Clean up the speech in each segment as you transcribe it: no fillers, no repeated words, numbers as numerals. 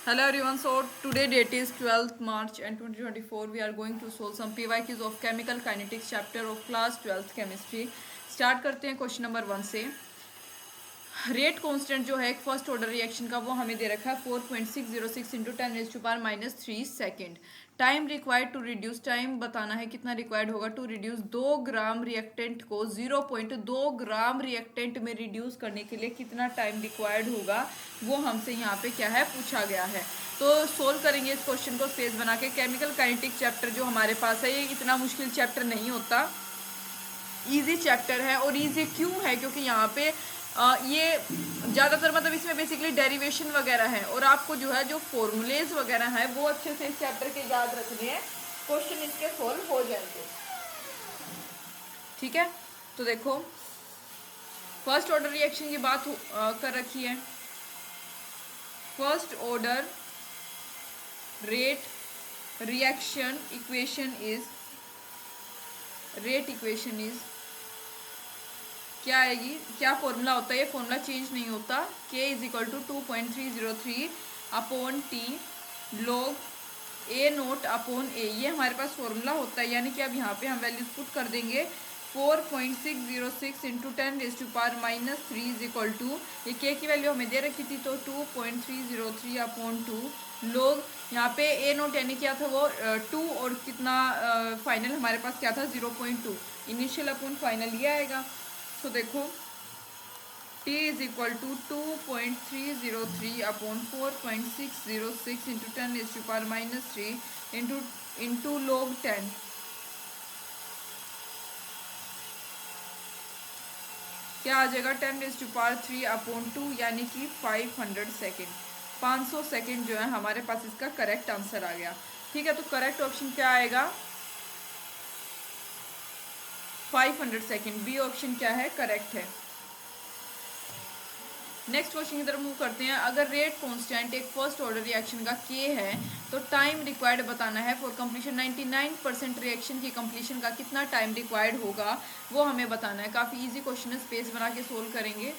Hello everyone. So today date is 12th March and 2024. We are going to solve some PYQs of chemical kinetics chapter of class 12th chemistry. Start करते हैं question number 1 से। Rate constant जो है एक first order reaction का वो हमें दे रखा है 4.606 into 10⁻⁻³ second. Time required to reduce, time बताना है कितना रिक्वायर्ड होगा टू रिड्यूस 2 ग्राम रिएक्टेंट को 0.2 ग्राम रिएक्टेंट में रिड्यूस करने के लिए कितना टाइम रिक्वायर्ड होगा वो हमसे यहाँ पे क्या है पूछा गया है। तो सोल्व करेंगे इस क्वेश्चन को स्पेस बना के। केमिकल काइनेटिक्स चैप्टर जो हमारे पास है ये इतना मुश्किल चैप्टर नहीं होता, इजी चैप्टर है। और इजी क्यों है? क्योंकि यहाँ पे ये ज़्यादातर मतलब इसमें बेसिकली डेरिवेशन वगैरह है और आपको जो है जो फॉर्मूलेज वगैरह है वो अच्छे से इस चैप्टर के याद रखने हैं, क्वेश्चन इसके सोल्व हो जाएंगे। ठीक है, तो देखो फर्स्ट ऑर्डर रिएक्शन की बात कर रखी है। First order rate reaction equation is, rate equation is क्या आएगी, क्या फॉर्मूला होता है? ये फॉर्मूला चेंज नहीं होता। K is equal to 2.303 upon T log A naught upon A, ये हमारे पास फॉर्मूला होता है। यानी कि अब यहाँ पे हम वैल्यूज पुट कर देंगे 4.606 इंटू 10⁻³ इज इक्वल टू, ये K की वैल्यू हमें दे रखी थी तो 2.303 अपॉन 2 लोग यहाँ पे ए नोट यानी क्या था वो 2 और कितना फाइनल हमारे पास क्या था 0.2, इनिशियल अपॉन फाइनल ये आएगा। तो देखो T is equal to 2.303 upon 4.606 into 10⁻³ into log 10, क्या आ जाएगा 10⁻³ अपॉन 2 यानी कि 500 सेकेंड। 500 सेकेंड जो है हमारे पास इसका करेक्ट आंसर आ गया। ठीक है, तो करेक्ट ऑप्शन क्या आएगा? 500 सेकेंड। बी ऑप्शन क्या है? करेक्ट है। नेक्स्ट क्वेश्चन की तरफ मूव करते हैं। अगर रेट कांस्टेंट एक फर्स्ट ऑर्डर रिएक्शन का K है तो टाइम रिक्वायर्ड बताना है फॉर कंप्लीशन 99% रिएक्शन की कंप्लीशन का कितना टाइम रिक्वायर्ड होगा वो हमें बताना है। काफ़ी इजी क्वेश्चन है, स्पेस बना के सोल्व करेंगे।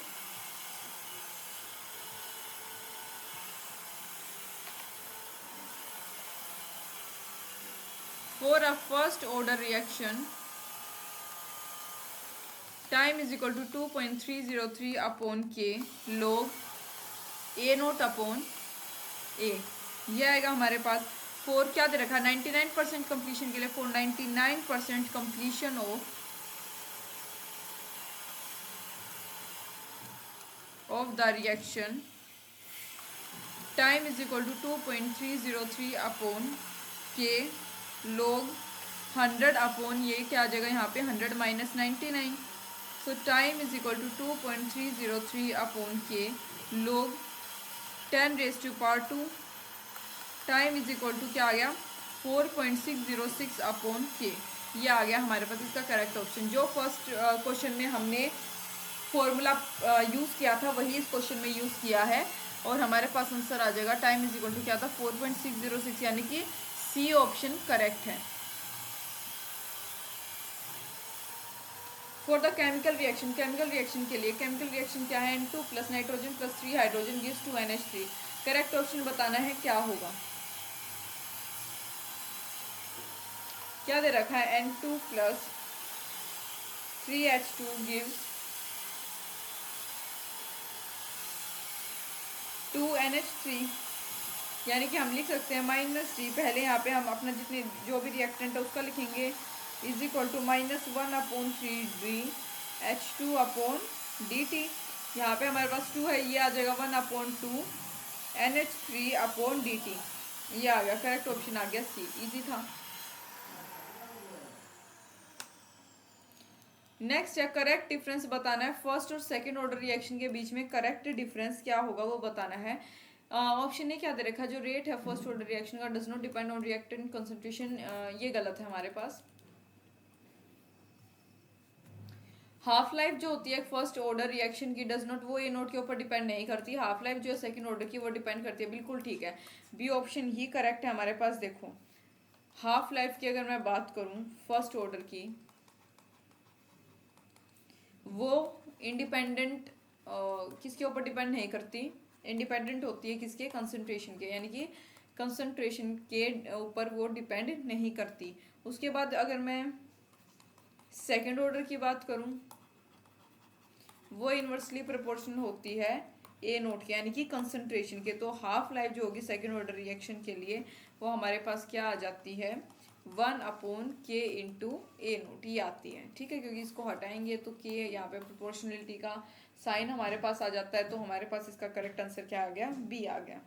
For a first order reaction time is equal to 2.303 upon K log A naught upon A, ये आएगा हमारे पास। फोर क्या दे रखा है 99% कंप्लीशन के लिए, for 99% completion of the reaction time is equal to 2.303 upon K log 100 upon ये क्या आ जाएगा यहाँ पे 100 minus 99। So time is equal to 2.303 upon K log 10⁻²। Time is equal to क्या आ गया 4.606 अपॉन K, ये आ गया हमारे पास इसका करेक्ट ऑप्शन। जो फर्स्ट क्वेश्चन में हमने फॉर्मूला यूज़ किया था वही इस क्वेश्चन में यूज़ किया है और हमारे पास आंसर आ जाएगा। टाइम इज इक्वल टू क्या था 4.606, यानी कि सी ऑप्शन करेक्ट है। For the chemical reaction, chemical reaction के लिए केमिकल रिएक्शन क्या है N2 plus nitrogen plus 3 hydrogen gives 2 NH3। Correct option बताना है क्या होगा। क्या दे रखा है N2 plus 3H2 gives 2 NH3, यानी कि हम लिख सकते हैं -3, पहले यहाँ पे हम अपना जितने जो भी रिएक्टेंट है उसका लिखेंगे is equal to -1 upon 3H2 upon dt। यहाँ पे हमारे पास 2 है, ये आ जाएगा 1 अपॉन 2 NH3 अपॉन dt, ये आ गया। करेक्ट ऑप्शन आ गया सी, इजी था। नेक्स्ट है करेक्ट डिफरेंस बताना है फर्स्ट और सेकंड ऑर्डर रिएक्शन के बीच में करेक्ट डिफरेंस क्या होगा वो बताना है। ऑप्शन ने क्या दे रखा है, जो रेट है फर्स्ट ऑर्डर रिएक्शन का does not depend on reactant concentration, ये गलत है हमारे पास। हाफ लाइफ जो होती है फर्स्ट ऑर्डर रिएक्शन की डज नॉट, वो ए नोट के ऊपर डिपेंड नहीं करती। हाफ लाइफ जो है सेकंड ऑर्डर की वो डिपेंड करती है, बिल्कुल ठीक है। बी ऑप्शन ही करेक्ट है हमारे पास। देखो हाफ लाइफ की अगर मैं बात करूं फर्स्ट ऑर्डर की, वो इंडिपेंडेंट किसके ऊपर डिपेंड नहीं करती, इंडिपेंडेंट होती है किसके, कंसंट्रेशन के, यानी कि कंसंट्रेशन के ऊपर वो डिपेंड नहीं करती। उसके बाद अगर मैं सेकंड ऑर्डर की बात करूं, वो इन्वर्सली प्रोपोर्शनल होती है ए नोट के, यानी कि कंसंट्रेशन के। तो हाफ लाइफ जो होगी सेकंड ऑर्डर रिएक्शन के लिए वो हमारे पास क्या आ जाती है, 1/k इंटू ए नोट, ये आती है। ठीक है, क्योंकि इसको हटाएंगे तो के यहाँ पे प्रोपोर्शनलिटी का साइन हमारे पास आ जाता है, तो हमारे पास इसका करेक्ट आंसर क्या आ गया, बी आ गया।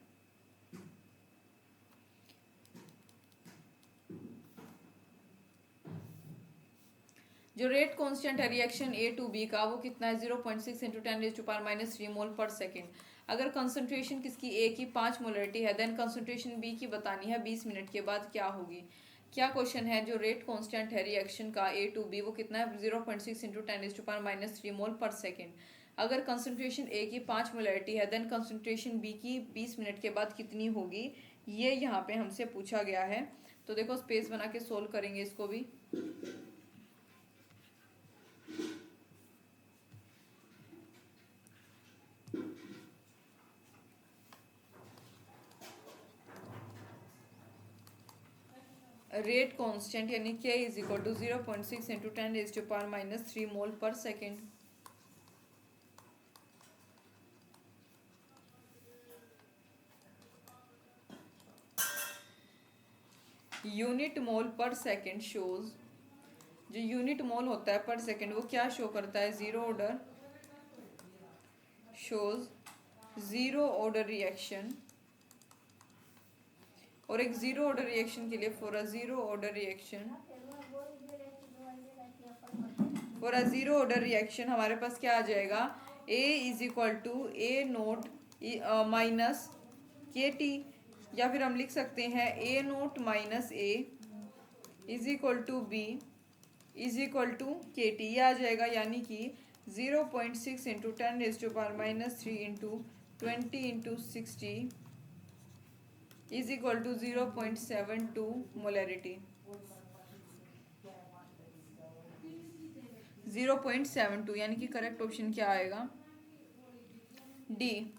जो रेट कांस्टेंट है रिएक्शन ए टू बी का वो कितना है, 0.6 इंटू 10⁻³ मोल पर सेकेंड। अगर कंसंट्रेशन किसकी, ए की 5 मोलरिटी है, देन कंसंट्रेशन बी की बतानी है 20 मिनट के बाद क्या होगी। क्या क्वेश्चन है, जो रेट कांस्टेंट है रिएक्शन का ए टू बी वो कितना है, 0.6 इंटू 10⁻³ मोल पर सेकेंड। अगर कंसंट्रेशन ए की 5 मोलरिटी है, देन कंसंट्रेशन बी की 20 मिनट के बाद कितनी होगी, ये यहाँ पे हमसे पूछा गया है। तो देखो स्पेस बना के सोल्व करेंगे इसको भी। रेट कांस्टेंट यानी K is equal to 0.6 into 10⁻³ mole per second. Unit mole per second shows, जो यूनिट मोल होता है पर सेकेंड वो क्या शो करता है, zero order, shows zero order reaction. और एक जीरो ऑर्डर रिएक्शन के लिए for a zero order reaction हमारे पास क्या आ जाएगा, A is equal to A naught minus K T, या फिर हम लिख सकते हैं A naught minus A is equal to B is equal to K T, ये आ जाएगा। यानी कि 0.6 into 10⁻³ into 20 into 60 is equal to 0.72 molarity, 0.72, यानी कि करेक्ट ऑप्शन क्या आएगा, डी।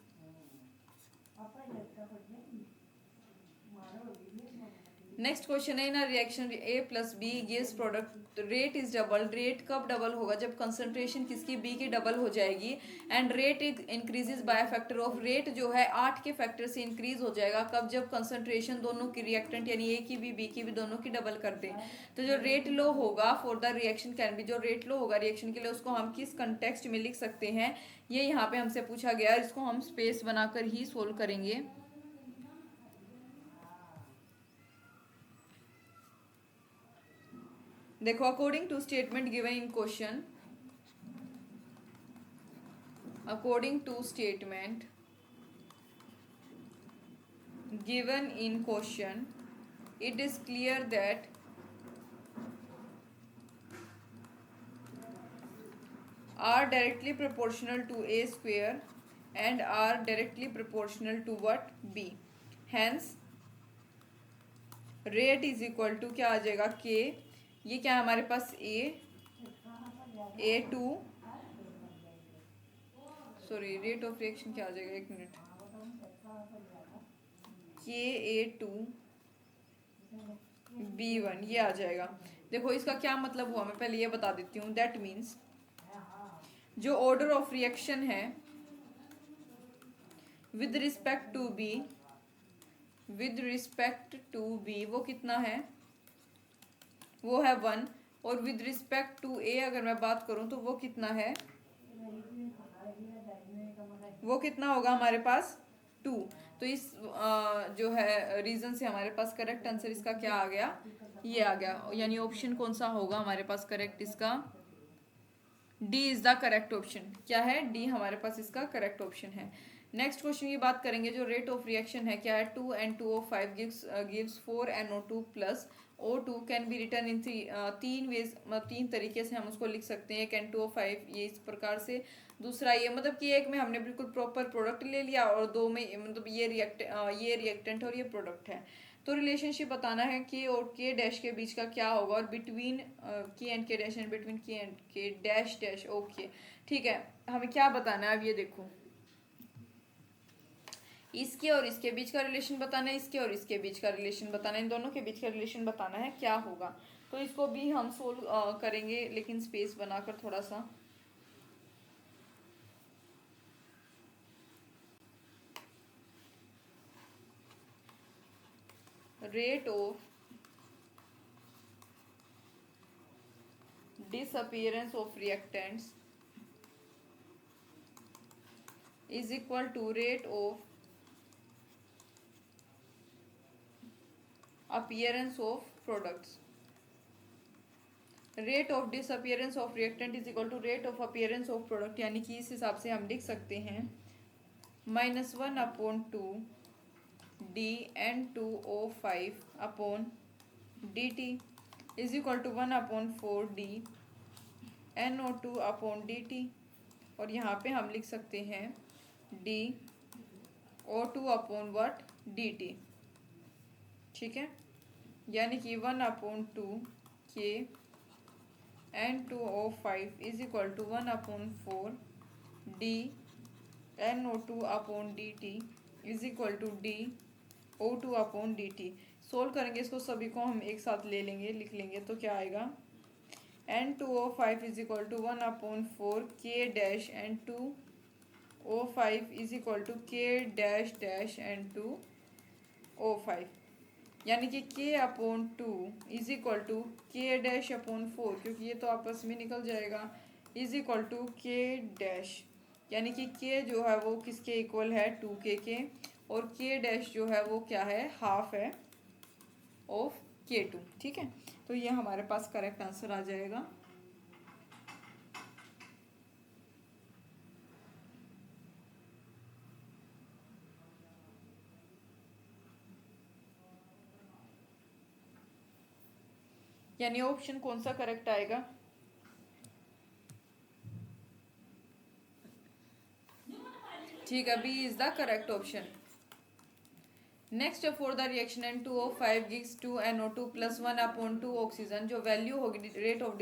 नेक्स्ट क्वेश्चन है, ना reaction A plus B gives product rate is double. Rate कब डबल होगा, जब कंसंट्रेशन किसकी, बी की डबल हो जाएगी। And rate increases by factor of, rate जो है 8 के फैक्टर से इंक्रीज हो जाएगा। कब, जब कंसंट्रेशन दोनों की रिएक्टेंट यानी ए की भी बी की भी दोनों की डबल कर दे। तो जो रेट लो होगा for the reaction can be, जो रेट लो होगा रिएक्शन के लिए उसको हम किस कंटेक्स्ट में लिख सकते हैं, ये यहाँ पे हमसे पूछा गया। इसको हम स्पेस बनाकर ही सोल्व करेंगे। देखो according to statement given in question, according to statement given in question, it is clear that are directly proportional to a square and are directly proportional to what, b. Hence rate is equal to क्या आ जाएगा, k, ये क्या है हमारे पास a2, sorry rate of reaction क्या आ जाएगा, एक मिनट, Ka2 B1 ये आ जाएगा। देखो इसका क्या मतलब हुआ, मैं पहले ये बता देती हूँ। दैट मीन्स जो ऑर्डर ऑफ रिएक्शन है विद रिस्पेक्ट टू बी वो कितना है, वो है 1। और विद रिस्पेक्ट टू ए अगर मैं बात करूं तो वो कितना है, वो कितना होगा हमारे पास 2। तो इस जो है रीजन से हमारे पास करेक्ट आंसर इसका क्या आ गया, ये आ गया। यानी ऑप्शन कौन सा होगा हमारे पास करेक्ट, इसका D is the correct option. क्या है, डी हमारे पास इसका करेक्ट ऑप्शन है। नेक्स्ट क्वेश्चन की बात करेंगे, जो रेट ऑफ रिएक्शन है क्या है, 2N2O5 gives 4NO2 plus O2 can be return in तीन वेज, मतलब 3 तरीके से हम उसको लिख सकते हैं। एक N2O5 ये इस प्रकार से, दूसरा ये मतलब कि एक में हमने बिल्कुल प्रॉपर प्रोडक्ट ले लिया और दो में मतलब ये रिएक्टेंट और ये प्रोडक्ट है। तो रिलेशनशिप बताना है के और के डैश के बीच का क्या होगा, और बिटवीन के एंड के डैश एंड बिटवीन के एंड के डैश डैश। ओके ठीक है, हमें क्या बताना है अब ये देखो। इसके और इसके बीच का रिलेशन बताना है, इसके और इसके बीच का रिलेशन बताना है, इन दोनों के बीच का रिलेशन बताना है, क्या होगा। तो इसको भी हम सोल्व करेंगे, लेकिन स्पेस बनाकर थोड़ा सा। Rate of disappearance of reactants is equal to rate of appearance of products. Rate of disappearance of reactant is equal to rate of appearance of product, यानी कि इस हिसाब से हम लिख सकते हैं -1/2 dN2O5/dt is equal to 1/4 dNO2/dt, और यहाँ पे हम लिख सकते हैं dO2/dt। ठीक है, यानी कि 1/2 के N2O5 is equal to 1/4 dNO2/dt is equal to dO2/dt। Solve करेंगे इसको, सभी को हम एक साथ ले लेंगे, लिख लेंगे, तो क्या आएगा N2O5 is equal to 1/4 k dash N2O5 is equal to k dash dash N2O5, यानी कि k/2 is equal to k dash upon 4, क्योंकि ये तो आपस में निकल जाएगा, is equal to k dash, यानी कि k जो है वो किसके इक्वल है 2k के, और k डैश जो है वो क्या है, हाफ है ऑफ k2। ठीक है, तो ये हमारे पास करेक्ट आंसर आ जाएगा। यानी ऑप्शन कौन सा करेक्ट आएगा, ठीक है, B is the correct option. Next for the reaction N2O5 gives 2NO2 plus 1/2 oxygen, जो वैल्यू होगी rate of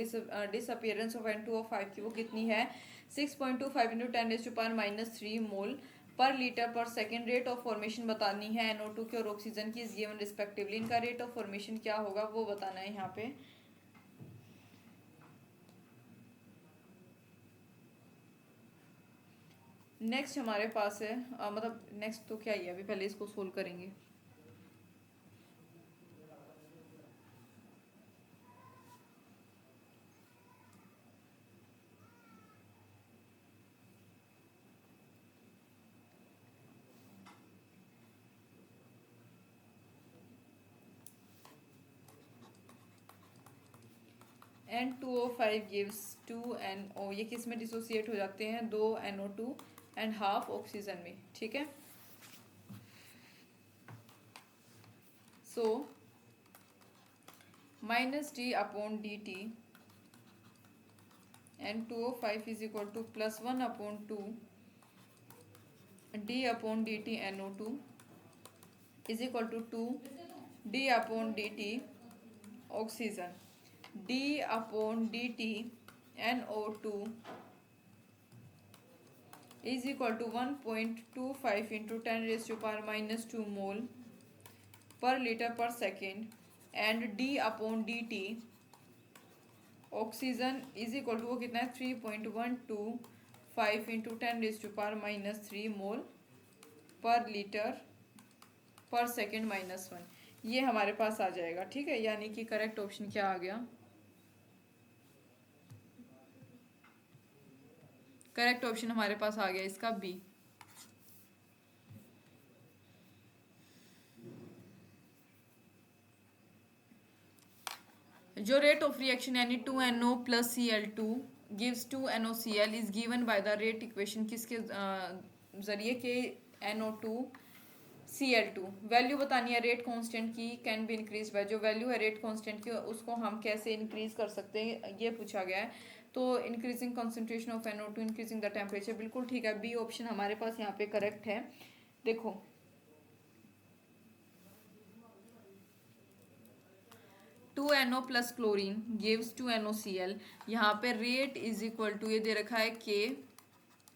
disappearance of N2O5 की वो कितनी है 6.25 × 10⁻³ mole per litre per second. Rate of formation बतानी है NO2 की और ऑक्सीजन की, इज गिवन रिस्पेक्टिवली। इनका रेट ऑफ फॉर्मेशन क्या होगा वो बताना है यहाँ पे। नेक्स्ट हमारे पास है मतलब नेक्स्ट तो क्या ही है, अभी पहले इसको सोल्व करेंगे। N2O5 gives 2NO, ये किस में डिसोसिएट हो जाते हैं 2NO2 एंड हाफ ऑक्सीजन में। ठीक है, so -d/dt N2O5 is equal to plus 1/2 d/dt NO2 is equal to 2 d/dt oxygen, d/dt NO2 is equal to 1.25 into 10⁻⁻² mole per litre per second, and d/dt oxygen is equal to वो कितना है 3.125 into 10⁻³ mole per litre per second -1, ये हमारे पास आ जाएगा। ठीक है, यानी कि करेक्ट ऑप्शन क्या आ गया, करेक्ट ऑप्शन हमारे पास आ गया इसका बी। जो रेट ऑफ रिएक्शन यानी 2NO plus Cl2 gives 2NOCl is given by the rate equation, किसके जरिए के NO2 Cl2। वैल्यू बतानी है रेट कांस्टेंट की, कैन बी इंक्रीज बाय, जो वैल्यू है रेट कांस्टेंट की उसको हम कैसे इंक्रीज कर सकते हैं ये पूछा गया है। तो increasing concentration of NO2 increasing the temperature, बिल्कुल ठीक है, बी ऑप्शन हमारे पास यहाँ पे करेक्ट है। देखो 2NO plus chlorine gives 2NOCl, यहाँ पे रेट इज इक्वल टू ये दे रखा है K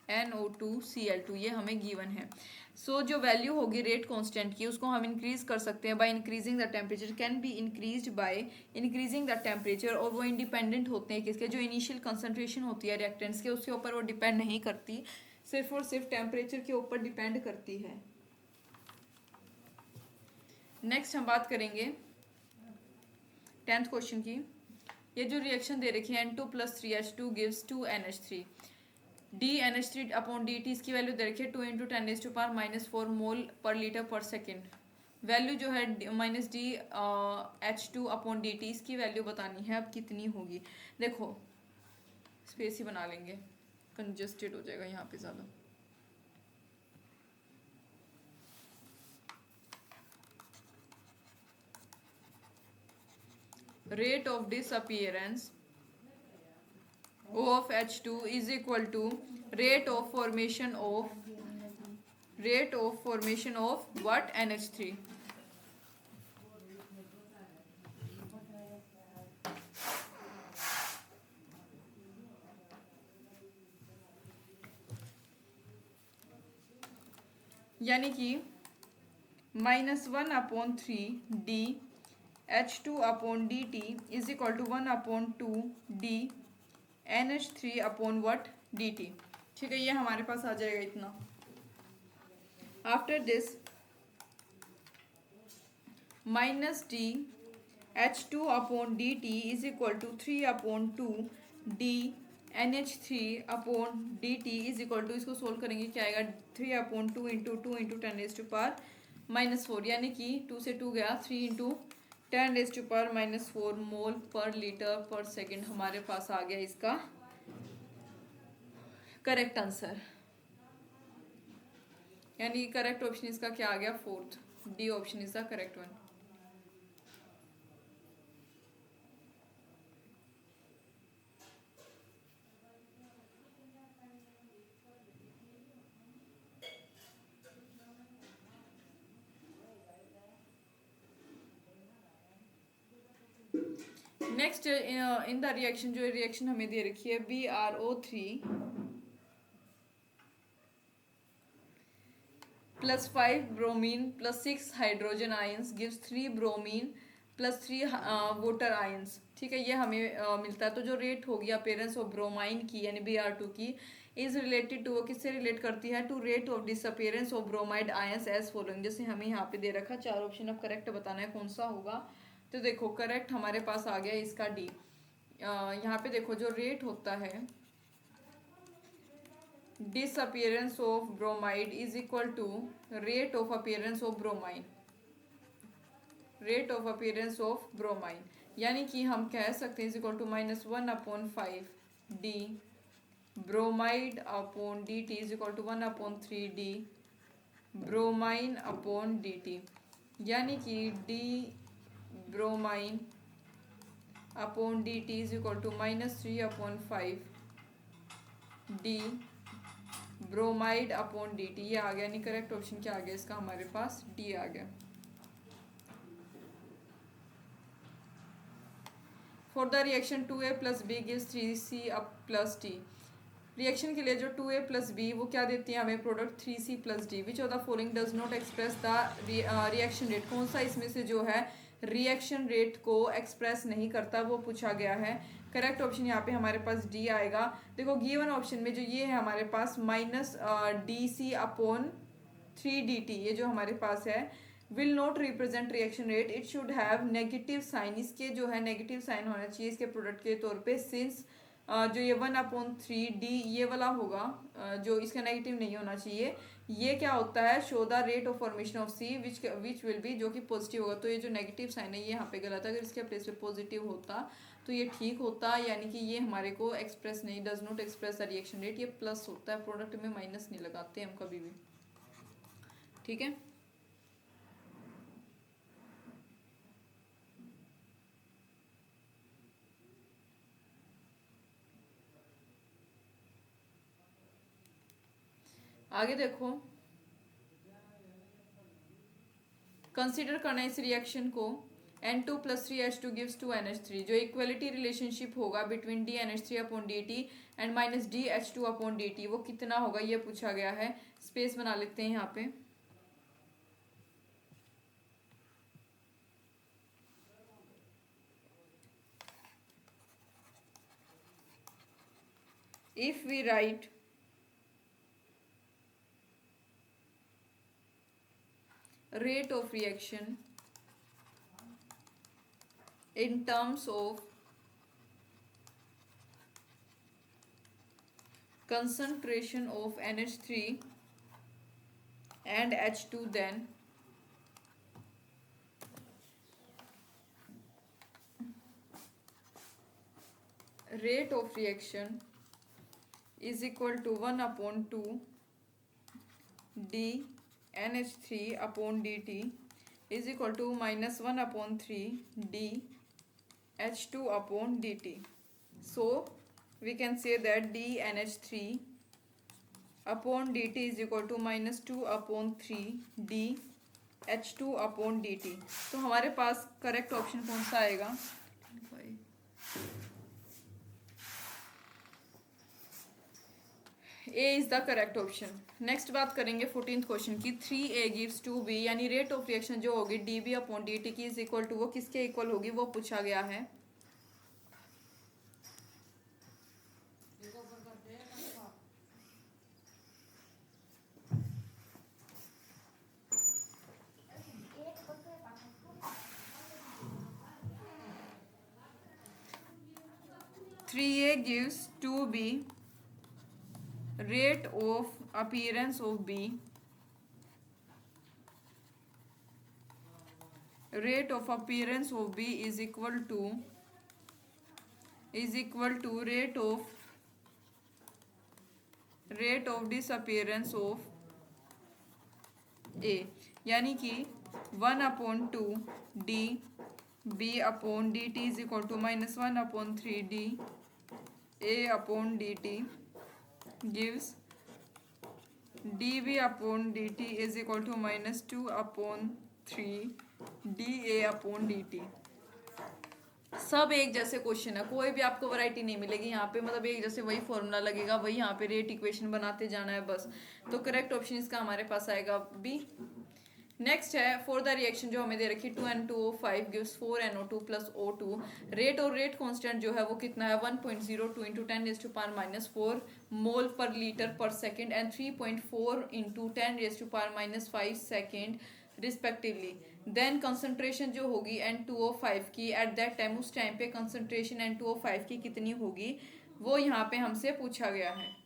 NO2Cl2, ये हमें गिवन है। सो जो वैल्यू होगी रेट कांस्टेंट की उसको हम इंक्रीज कर सकते हैं by increasing the temperature, can be increased by increasing the temperature. और वो इंडिपेंडेंट होते हैं किसके, जो इनिशियल कंसंट्रेशन होती है रिएक्टेंट्स के उसके ऊपर वो डिपेंड नहीं करती, सिर्फ और सिर्फ टेम्परेचर के ऊपर डिपेंड करती है। नेक्स्ट हम बात करेंगे 10th क्वेश्चन की। ये जो रिएक्शन दे रखी है N2+3H2 gives 2NH3, DNH3 upon dt, इसकी वैल्यू दे रखी है 2 इंटू 10⁻⁻⁴ मोल per litre per second. Value जो है -DH2 अपॉन dt, इसकी वैल्यू बतानी है अब कितनी होगी। देखो स्पेस ही बना लेंगे, कंजस्टेड हो जाएगा यहाँ पे ज़्यादा। Rate of disappearance O of H2 is equal to rate of formation of what, NH3। यानी कि -1/3 dH2/dt is equal to 1/2 dNH3/what dt। ठीक है, ये हमारे पास आ जाएगा इतना। After this -DH2/dt is equal to 3/2 dNH3/dt is equal to, इसको सोल्व करेंगे क्या आएगा, 3/2 इंटू 2 इंटू 10⁻⁴, यानी कि 2 से 2 गया, 3 इंटू 10⁻⁴ मोल पर लीटर पर सेकेंड हमारे पास आ गया इसका करेक्ट आंसर। यानी करेक्ट ऑप्शन इसका क्या आ गया, 4th, D option is the correct one. Next in the reaction, जो रिएक्शन हमें दे रखी है BrO3+5 bromine +6 hydrogen ions gives 3 bromine +3 water ions. ठीक है, ये हमें मिलता है। तो जो रेट होगी अपीयरेंस ऑफ ब्रोमाइन की यानी Br2 की इज रिलेटेड टू, वो किससे रिलेट करती है, to rate of disappearance of bromide ions as following. जैसे हमें यहाँ पे दे रखा 4 ऑप्शन, अब करेक्ट बताना है कौन सा होगा। तो देखो करेक्ट हमारे पास आ गया इसका डी। यहाँ पे देखो जो रेट होता है disappearance of bromide is equal to rate of appearance of bromine, rate of appearance of bromine, यानी कि हम कह सकते हैं is equal to -1/5 D bromide upon D T is equal to 1/3 D bromine upon D T, यानी कि D bromine upon D T is equal to -3/5 D bromide upon D T. ये आ गया, नहीं करेक्ट ऑप्शन क्या आ गया इसका हमारे पास, डी आ गया। For the reaction 2A + B gives 3C + D, reaction के लिए जो 2A + B वो क्या देती है हमें product 3C + D। Which of the following does not express the reaction rate, कौन सा इसमें से जो है रिएक्शन रेट को एक्सप्रेस नहीं करता, वो पूछा गया है। करेक्ट ऑप्शन यहाँ पे हमारे पास डी आएगा। देखो गिवन ऑप्शन में जो ये है हमारे पास -DC/3dt, ये जो हमारे पास है will not represent reaction rate, it should have negative sign, इसके जो है नेगेटिव साइन होना चाहिए इसके प्रोडक्ट के तौर पे, सिंस जो ये 1/3 डी ये वाला होगा जो इसका नेगेटिव नहीं होना चाहिए। ये क्या होता है, show the rate of formation of C which will be, जो कि पॉजिटिव होगा। तो ये जो नेगेटिव साइन है ये यहाँ पे गलत है, अगर इसके प्लेस पे पॉजिटिव होता तो ये ठीक होता, यानी कि ये हमारे को एक्सप्रेस नहीं, does not express the reaction rate, ये प्लस होता है, प्रोडक्ट में माइनस नहीं लगाते हम कभी भी। ठीक है, आगे देखो कंसीडर करना इस रिएक्शन को N2 + 3H2 gives 2NH3। जो इक्वलिटी रिलेशनशिप होगा between DNH3/dt and minus DH2/dt वो कितना होगा ये पूछा गया है। स्पेस बना लेते हैं यहाँ पे। If we write rate of reaction in terms of concentration of NH3 and H2, then rate of reaction is equal to 1/2 dNH3/dt is equal to -1/3 dH2/dt. So we can say that dNH3/dt is equal to -2/3 dH2/dt. तो हमारे पास correct option कौन सा आएगा? A is the correct option. Next बात करेंगे 14th question की। 3A gives 2B, यानी rate of reaction जो होगी dB/dt की इज इक्वल टू, वो किसके इक्वल होगी वो पूछा गया है। 3A gives 2B, rate of appearance of B, rate of appearance of B is equal to rate of disappearance of A, यानी कि 1/2 dB/dt is equal to -1/3 dA/dt gives dB/dt is equal to -2/3 dA/dt। सब एक जैसे question है, कोई भी आपको variety नहीं मिलेगी यहाँ पे, मतलब एक जैसे वही फॉर्मूला लगेगा, वही यहाँ पे रेट इक्वेशन बनाते जाना है बस। तो करेक्ट ऑप्शन इसका हमारे पास आएगा बी। नेक्स्ट है फॉर द रिएक्शन जो हमें दे रखी 2N2O5 gives 4NO2 + O2। Rate और रेट कांस्टेंट जो है वो कितना है 1.02 × 10⁻⁴ मोल per litre per second and 3.4 × 10⁻⁵ second respectively. Then concentration जो होगी N2O5 की एट दैट टाइम, उस टाइम पे कंसंट्रेशन N2O5 की कितनी होगी वो यहाँ पे हमसे पूछा गया है।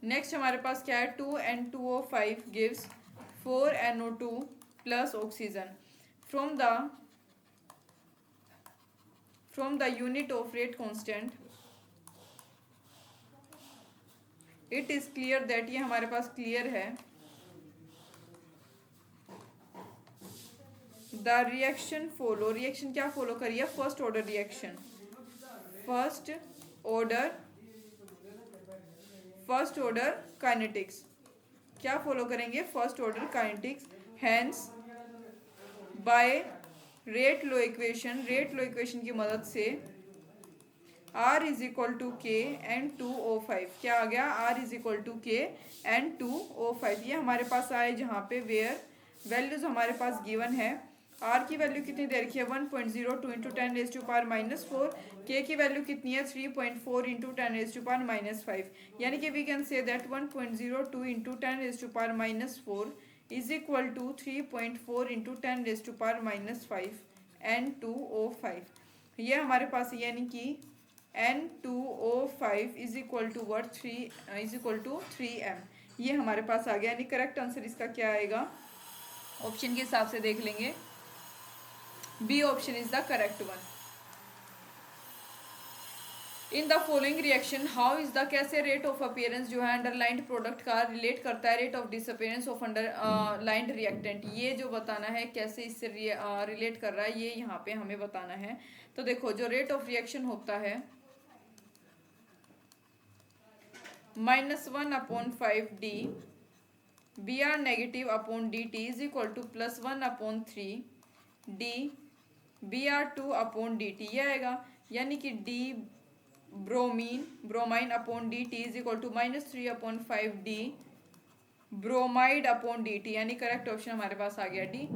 नेक्स्ट हमारे पास क्या है 2N2O5 gives 4NO2 + oxygen from the unit of rate constant, it is clear that, ये हमारे पास क्लियर है, the reaction follow, रिएक्शन क्या फॉलो करिए first order reaction, first order kinetics, क्या फॉलो करेंगे first order kinetics. Hence by rate law equation की मदद से R is equal to K N2O5, क्या आ गया R is equal to K N2O5, ये हमारे पास आए जहाँ पे वेयर वैल्यूज हमारे पास गिवन है। R की वैल्यू कितनी दे रखी है 1.02 × 10⁻⁴, K की वैल्यू कितनी है 3.4 × 10⁻⁵, यानी कि we can say that 1.02 × 10⁻⁴ is equal to 3.4 × 10⁻⁵ N2O5, ये हमारे पास यानी कि N2O5 is equal to 3m, ये हमारे पास आ गया। यानी करेक्ट आंसर इसका क्या आएगा ऑप्शन के हिसाब से देख लेंगे, B option is the correct one. In the following reaction how is the, कैसे रेट ऑफ अपीयरेंस जो है अंडरलाइंड प्रोडक्ट का रिलेट करता है rate of disappearance of underlined reactant. ये जो बताना है कैसे इससे रिलेट कर रहा है ये यहाँ पे हमें बताना है। तो देखो जो रेट ऑफ रिएक्शन होता है -1/5d B R negative upon D T is equal to +1/3 D B R 2/dt ये आएगा। यानी कि D bromine upon D T is equal to -3/5d bromide upon D T, यानी करेक्ट ऑप्शन हमारे पास आ गया डी।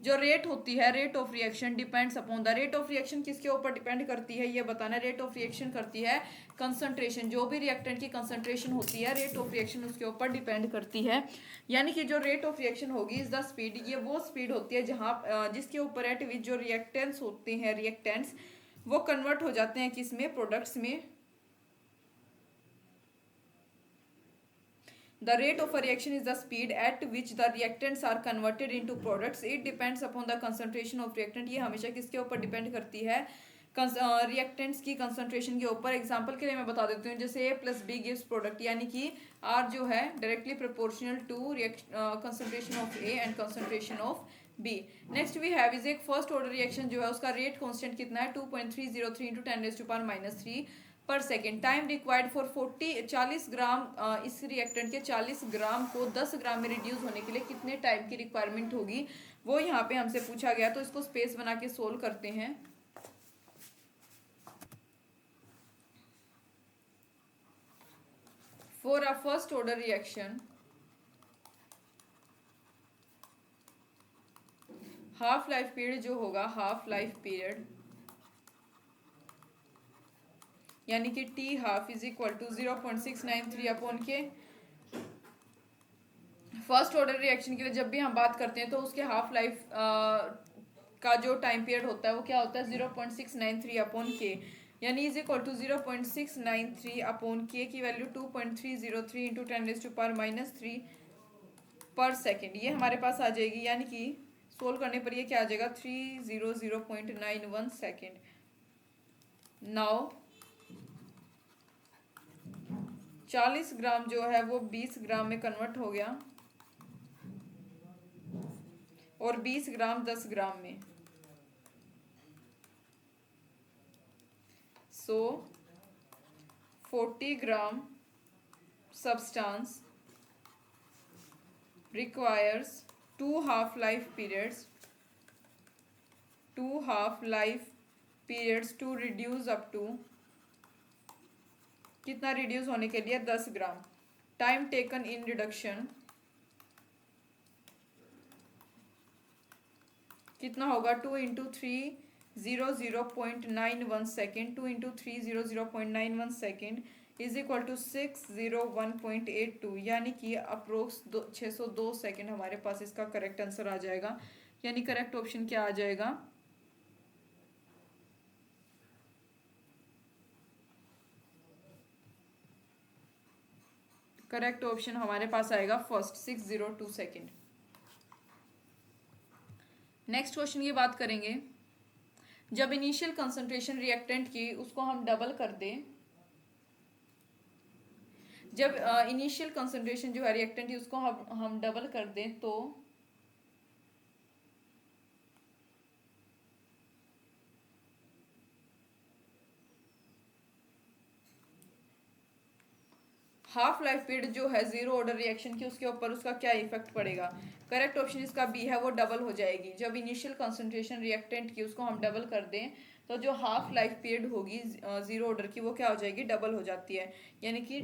जो रेट होती है rate of reaction depends upon the, rate of reaction किसके ऊपर डिपेंड करती है ये बताना। रेट ऑफ रिएक्शन करती है कंसंट्रेशन, जो भी रिएक्टेंट की कंसंट्रेशन होती है रेट ऑफ रिएक्शन उसके ऊपर डिपेंड करती है। यानी कि जो रेट ऑफ रिएक्शन होगी इज द स्पीड, ये वो स्पीड होती है जहाँ जिसके ऊपर एट विच जो रिएक्टेंट्स होते हैं रिएक्टेंट्स वो कन्वर्ट हो जाते हैं किसमें, प्रोडक्ट्स में। The rate of a reaction is the speed at which the reactants are converted into products. It depends upon the concentration of reactant. ये हमेशा किसके ऊपर डिपेंड करती है, रिएक्टेंट्स की कंसंट्रेशन के ऊपर। एग्जांपल के लिए मैं बता देती हूँ, जैसे A + B गिव्स प्रोडक्ट, यानी कि R जो है directly proportional to concentration of A and concentration of B। Next we have is एक फर्स्ट ऑर्डर रिएक्शन जो है उसका रेट कांस्टेंट कितना है 2.303 × 10⁻³ पर सेकेंड। टाइम रिक्वायर्ड फॉर 40 ग्राम, इस रिएक्टेंट के 40 ग्राम को 10 ग्राम में रिड्यूस होने के लिए कितने टाइम की रिक्वायरमेंट होगी वो यहाँ पे हमसे पूछा गया। तो इसको स्पेस बना के सोल्व करते हैं। For a first order reaction half life period जो होगा, हाफ लाइफ पीरियड यानी कि T half is equal to 0.693/K। First order reaction के लिए जब भी हम बात करते हैं तो उसके हाफ लाइफ का जो टाइम पीरियड होता है वो क्या होता है 0.693/K, यानी इज इक्वल टू 0.693/K की वैल्यू 2.303 × 10⁻³ पर सेकेंड ये हमारे पास आ जाएगी। यानी कि सोल्व करने पर ये क्या आ जाएगा 300.91 सेकेंड। नाउ 40 ग्राम जो है वो 20 ग्राम में कन्वर्ट हो गया और 20 ग्राम 10 ग्राम में। सो 40 ग्राम substance requires 2 half life periods to reduce up to, कितना रिड्यूस होने के लिए 10 gram. Time taken in reduction कितना होगा 2 × 300.91 second, 2 × 300.91 second is equal to 601.82, यानी कि अप्रोक्स 602 सेकेंड हमारे पास इसका करेक्ट आंसर आ जाएगा। यानी करेक्ट ऑप्शन क्या आ जाएगा, करेक्ट ऑप्शन हमारे पास आएगा फर्स्ट 602 सेकेंड। नेक्स्ट क्वेश्चन की बात करेंगे, जब इनिशियल कंसंट्रेशन रिएक्टेंट की उसको हम डबल कर दें, जब इनिशियल कंसंट्रेशन जो है रिएक्टेंट की उसको हम डबल कर दें तो हाफ लाइफ पीरियड जो है जीरो ऑर्डर रिएक्शन की उसके ऊपर उसका क्या इफेक्ट पड़ेगा। करेक्ट ऑप्शन इसका बी है, वो डबल हो जाएगी। जब इनिशियल कंसंट्रेशन रिएक्टेंट की उसको हम डबल कर दें तो जो हाफ लाइफ पीरियड होगी जीरो ऑर्डर की वो क्या हो जाएगी, डबल हो जाती है। यानी कि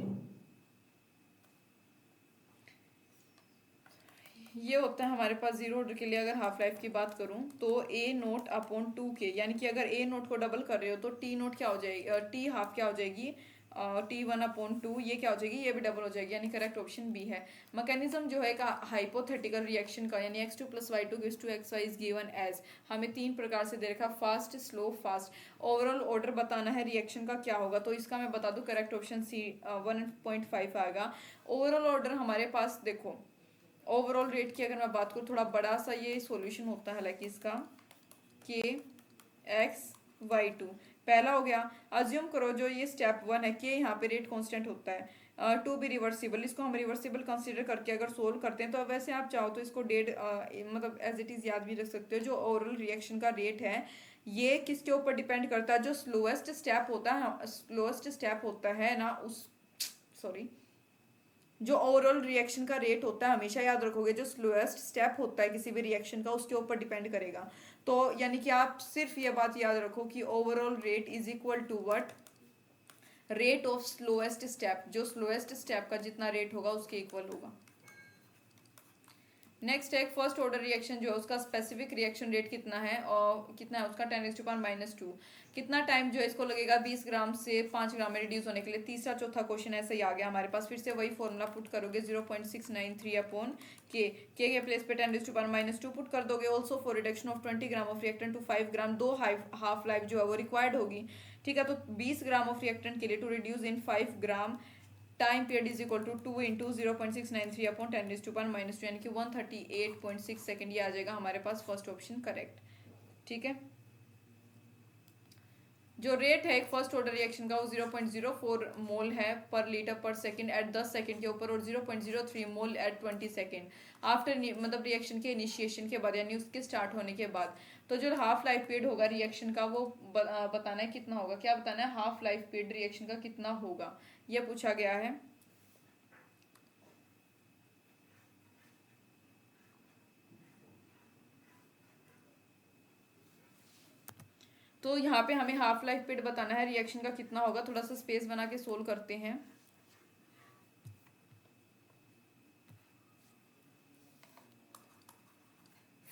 ये होता है हमारे पास जीरो ऑर्डर के लिए अगर हाफ लाइफ की बात करूं तो A0/2K, यानी कि अगर A0 को डबल कर रहे हो तो T0 क्या हो जाएगी, T हाफ क्या हो जाएगी T1/2, ये क्या हो जाएगी, ये भी डबल हो जाएगी। यानी करेक्ट ऑप्शन बी है। मैकेनिज्म जो है का हाइपोथेटिकल रिएक्शन का, यानी x2 + y2 gives to xy is given as, हमें 3 प्रकार से दे रखा, fast, slow, fast. Overall order बताना है रिएक्शन का क्या होगा, तो इसका मैं बता दूं करेक्ट ऑप्शन सी 1.5 आएगा। ओवरऑल ऑर्डर हमारे पास देखो, ओवरऑल रेट की अगर मैं बात करूँ, थोड़ा बड़ा सा ये सॉल्यूशन होता है, हालांकि इसका K x y2। पहला हो गया। अज्यूम करो जो ये स्टेप 1 है कि यहाँ पे रेट कांस्टेंट होता है टू बी रिवर्सिबल, इसको हम रिवर्सिबल कंसीडर करके अगर सोल्व करते हैं तो वैसे आप चाहो तो इसको डेट मतलब एज इट इज़ याद भी रख सकते हो। जो ओवरऑल रिएक्शन का रेट है ये किसके ऊपर डिपेंड करता है, जो स्लोएस्ट स्टेप होता है, स्लोएस्ट स्टेप होता है ना उस, सॉरी, जो ओवरऑल रिएक्शन का रेट होता है हमेशा याद रखोगे जो स्लोएस्ट स्टेप होता है किसी भी रिएक्शन का उसके ऊपर डिपेंड करेगा। तो यानी कि आप सिर्फ ये बात याद रखो कि overall rate is equal to what, rate of slowest step, जो स्लोएस्ट स्टेप का जितना रेट होगा उसके इक्वल होगा। नेक्स्ट है फर्स्ट ऑर्डर रिएक्शन जो है उसका स्पेसिफिक रिएक्शन रेट कितना है और कितना है उसका 10⁻⁻²। कितना टाइम जो है इसको लगेगा 20 ग्राम से 5 ग्राम में रिड्यूस होने के लिए। तीसरा चौथा क्वेश्चन ऐसे ही आ गया हमारे पास, फिर से वही फॉर्मूला पुट करोगे 0.693 अपॉन के प्लेस पे 10⁻⁻² पुट कर दोगे। Also for reduction of 20 gram of reactant to 5 gram, दो हाफ लाइफ जो है वो रिक्वायर्ड होगी। ठीक है, तो 20 ग्राम ऑफ रिएक्टेंट के लिए to reduce in 5 gram time period is equal to 2 into 0.693 upon 10⁻², यानी कि 138.6 सेकेंड। ये आ जाएगा हमारे पास फर्स्ट ऑप्शन करेक्ट। ठीक है, जो रेट है एक फर्स्ट ऑर्डर रिएक्शन का वो 0.04 मोल है पर लीटर पर सेकंड एट 10 सेकंड के ऊपर और 0.03 मोल एट 20 सेकंड आफ्टर, मतलब रिएक्शन के इनिशिएशन के बाद यानी उसके स्टार्ट होने के बाद। तो जो हाफ लाइफ पीरियड होगा रिएक्शन का वो बताना है कितना होगा। क्या बताना है, हाफ लाइफ पीरियड रिएक्शन का कितना होगा, ये पूछा गया है। तो यहाँ पे हमें हाफ लाइफ पीरियड बताना है रिएक्शन का कितना होगा। थोड़ा सा स्पेस बना के सोल्व करते हैं।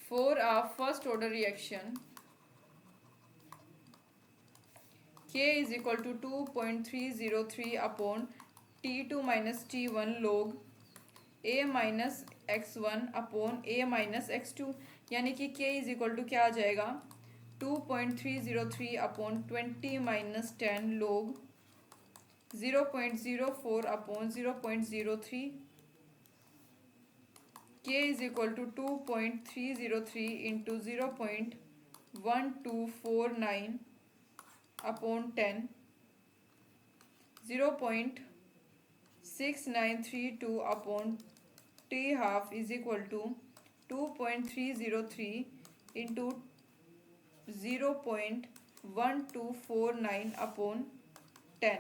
For a first order reaction K is equal to 2.303 upon T2 minus T1 log A minus x1 upon A minus x2, यानी कि K इज इक्वल टू क्या आ जाएगा 2.303 upon 20 minus 10 log 0.04 upon 0.03। K is equal to 2.303 into 0.1249 upon 10, 0.6932 upon T half is equal to 2.303 into 0.1249 upon 10,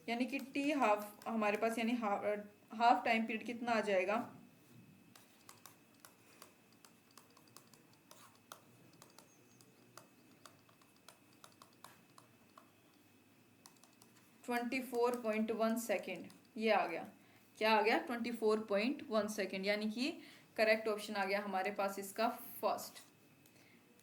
यानी कि T half हमारे पास यानी half time period कितना आ जाएगा 24.1 सेकेंड। ये आ गया, क्या आ गया 24.1 सेकेंड, यानी कि करेक्ट ऑप्शन आ गया हमारे पास इसका फर्स्ट।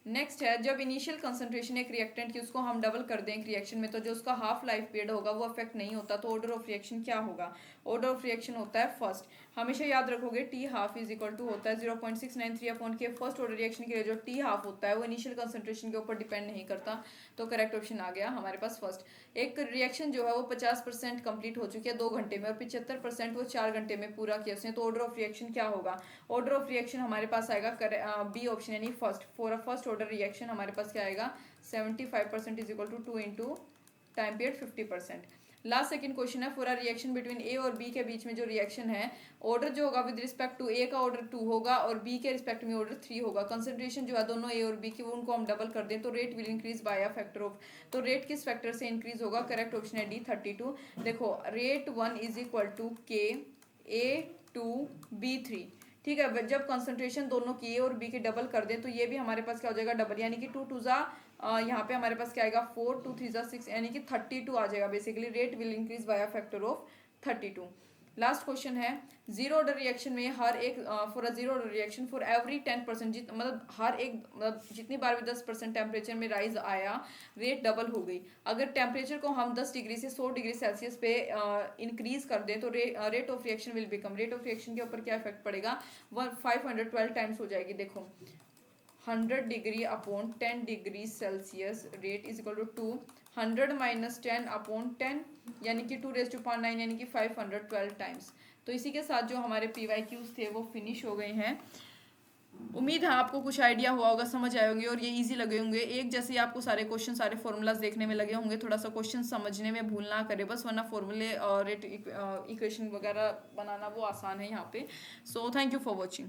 नेक्स्ट है जब इनिशियल कंसंट्रेशन एक रिएक्टेंट की उसको हम डबल कर दें एक रिएक्शन में तो जो उसका हाफ लाइफ पीरियड होगा वो अफेक्ट नहीं होता। तो ऑर्डर ऑफ रिएक्शन क्या होगा, ऑर्डर ऑफ रिएक्शन होता है फर्स्ट। हमेशा याद रखोगे T half is equal to होता है 0.693 अपॉन के। फर्स्ट ऑर्डर रिएक्शन के लिए जो टी हाफ होता है वो इनिशियल कंसंट्रेशन के ऊपर डिपेंड नहीं करता। तो करेक्ट ऑप्शन आ गया हमारे पास फर्स्ट। एक रिएक्शन जो है वो 50% कंप्लीट हो चुकी है 2 घंटे में और 75% वो 4 घंटे में पूरा किया उसने। तो ऑर्डर ऑफ रिएक्शन क्या होगा, ऑर्डर ऑफ रिएक्शन हमारे पास आएगा बी ऑप्शन यानी first. For a first order reaction हमारे पास क्या आएगा 75% is equal to 2 into time period 50%। Last second question है for a reaction between A और बी के बीच में जो रिएक्शन है ऑर्डर जो होगा विद रिस्पेक्ट टू ए का ऑर्डर 2 होगा और बी के रिस्पेक्ट में ऑर्डर 3 होगा। कंसंट्रेशन जो है दोनों ए और बी की वो उनको हम डबल कर दें तो rate will increase by a factor of. तो रेट किस फैक्टर से इंक्रीज होगा, करेक्ट ऑप्शन है डी 32। देखो रेट 1 इज इक्वल टू के A2B3। ठीक है, जब कंसंट्रेशन दोनों की ए और बी की डबल कर दें तो ये भी हमारे पास क्या हो जाएगा डबल, यानी कि 2 2 जा यहाँ पे हमारे पास क्या आएगा 4 2 3 जा 6 यानी कि 32 आ जाएगा। Basically rate will increase by a factor of 32। Last question है जीरो ऑर्डर रिएक्शन में हर एक for a zero order reaction for every 10% मतलब हर एक मतलब जितनी बार भी 10% टेम्परेचर में राइज आया रेट डबल हो गई। अगर टेम्परेचर को हम 10 डिग्री से 100 डिग्री सेल्सियस पे इंक्रीज कर दें तो rate of reaction will become, rate of reaction के ऊपर क्या इफेक्ट पड़ेगा 512 टाइम्स हो जाएगी। देखो 100 degree upon 10 degree Celsius rate is equal to 100 minus 10 upon 10 यानी कि 2⁹ यानी कि 512 टाइम्स। तो इसी के साथ जो हमारे PYQs थे वो फिनिश हो गए हैं। उम्मीद है आपको कुछ आइडिया हुआ होगा, समझ आए होंगे और ये इजी लगे होंगे। एक जैसे ही आपको सारे क्वेश्चन, सारे फॉर्मूलाज देखने में लगे होंगे। थोड़ा सा क्वेश्चन समझने में भूल ना करें बस, वरना फॉर्मूले और रेट इक्वेशन वगैरह बनाना वो आसान है यहाँ पे। So thank you for watching.